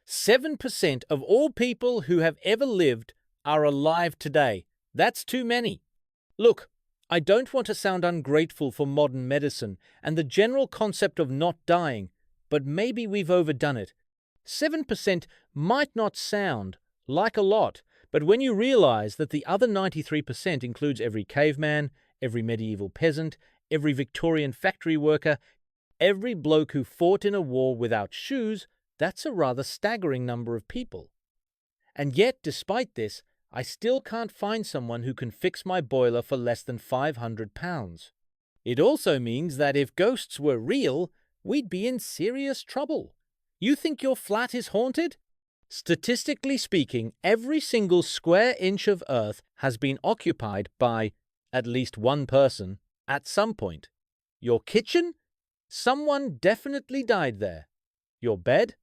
7% of all people who have ever lived are alive today. That's too many. Look, I don't want to sound ungrateful for modern medicine and the general concept of not dying, but maybe we've overdone it. 7% might not sound like a lot, but when you realize that the other 93% includes every caveman, every medieval peasant, every Victorian factory worker, every bloke who fought in a war without shoes, that's a rather staggering number of people. And yet, despite this, I still can't find someone who can fix my boiler for less than £500. It also means that if ghosts were real, we'd be in serious trouble. You think your flat is haunted? Statistically speaking, every single square inch of Earth has been occupied by at least one person at some point. Your kitchen? Someone definitely died there. Your bed?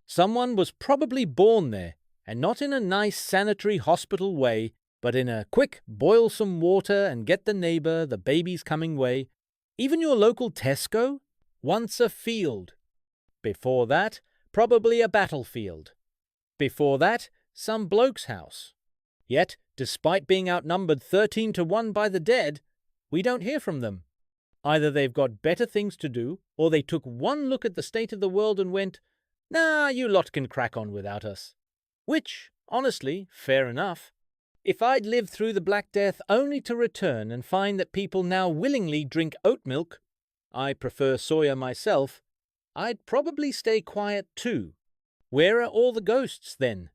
Someone was probably born there, and not in a nice sanitary hospital way, but in a quick boil some water and get the neighbor, the baby's coming way. Even your local Tesco? Once a field. Before that, probably a battlefield. Before that, some bloke's house. Yet, despite being outnumbered 13-1 by the dead, we don't hear from them. Either they've got better things to do, or they took one look at the state of the world and went, "Nah, you lot can crack on without us." Which, honestly, fair enough. If I'd lived through the Black Death only to return and find that people now willingly drink oat milk, I prefer soya myself, I'd probably stay quiet too. Where are all the ghosts then?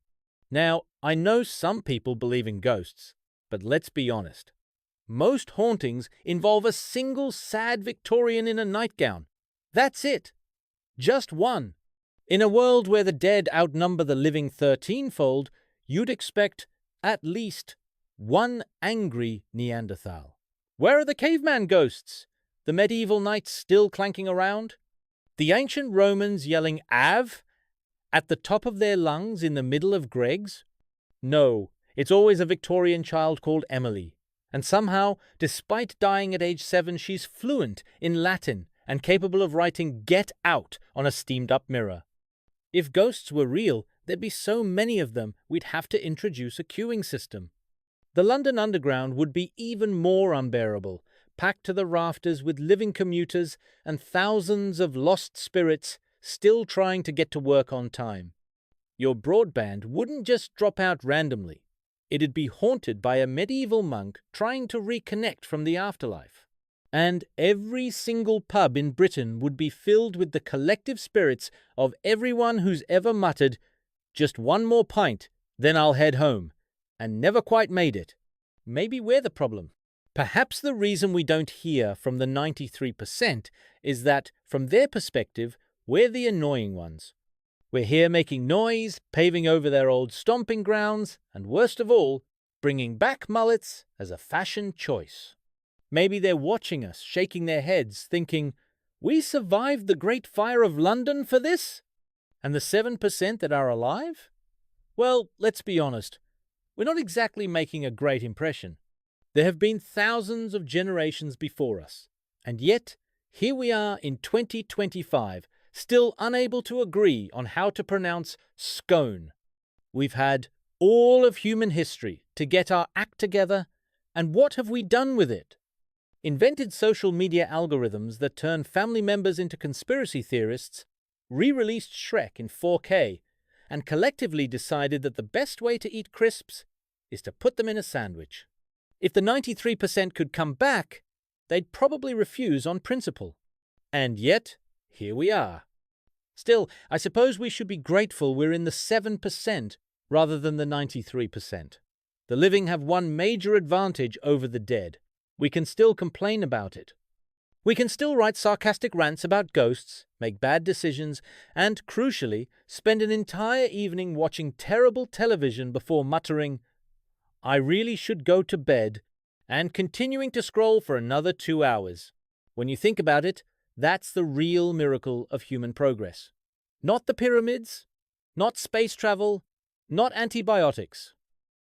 Now, I know some people believe in ghosts, but let's be honest. Most hauntings involve a single sad Victorian in a nightgown. That's it. Just one. In a world where the dead outnumber the living 13-fold, you'd expect at least one angry Neanderthal. Where are the caveman ghosts? The medieval knights still clanking around? The ancient Romans yelling "Av" at the top of their lungs in the middle of Greg's? No, it's always a Victorian child called Emily. And somehow, despite dying at age 7, she's fluent in Latin and capable of writing "get out" on a steamed-up mirror. If ghosts were real, there'd be so many of them we'd have to introduce a queuing system. The London Underground would be even more unbearable, packed to the rafters with living commuters and thousands of lost spirits still trying to get to work on time. Your broadband wouldn't just drop out randomly. It'd be haunted by a medieval monk trying to reconnect from the afterlife. And every single pub in Britain would be filled with the collective spirits of everyone who's ever muttered, "Just one more pint, then I'll head home," and never quite made it. Maybe we're the problem. Perhaps the reason we don't hear from the 93% is that, from their perspective, we're the annoying ones. We're here making noise, paving over their old stomping grounds, and worst of all, bringing back mullets as a fashion choice. Maybe they're watching us, shaking their heads, thinking, "We survived the Great Fire of London for this? And the 7% that are alive?" Well, let's be honest. We're not exactly making a great impression. There have been thousands of generations before us. And yet, here we are in 2025, still unable to agree on how to pronounce scone. We've had all of human history to get our act together, and what have we done with it? Invented social media algorithms that turn family members into conspiracy theorists, re-released Shrek in 4K, and collectively decided that the best way to eat crisps is to put them in a sandwich. If the 93% could come back, they'd probably refuse on principle. And yet, here we are. Still, I suppose we should be grateful we're in the 7% rather than the 93%. The living have one major advantage over the dead. We can still complain about it. We can still write sarcastic rants about ghosts, make bad decisions, and, crucially, spend an entire evening watching terrible television before muttering, "I really should go to bed," and continuing to scroll for another 2 hours. When you think about it, that's the real miracle of human progress. Not the pyramids, not space travel, not antibiotics.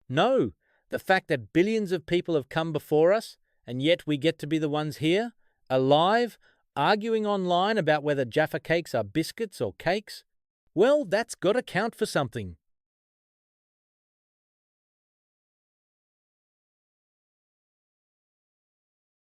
No, the fact that billions of people have come before us, and yet we get to be the ones here, alive, arguing online about whether Jaffa cakes are biscuits or cakes. Well, that's gotta count for something.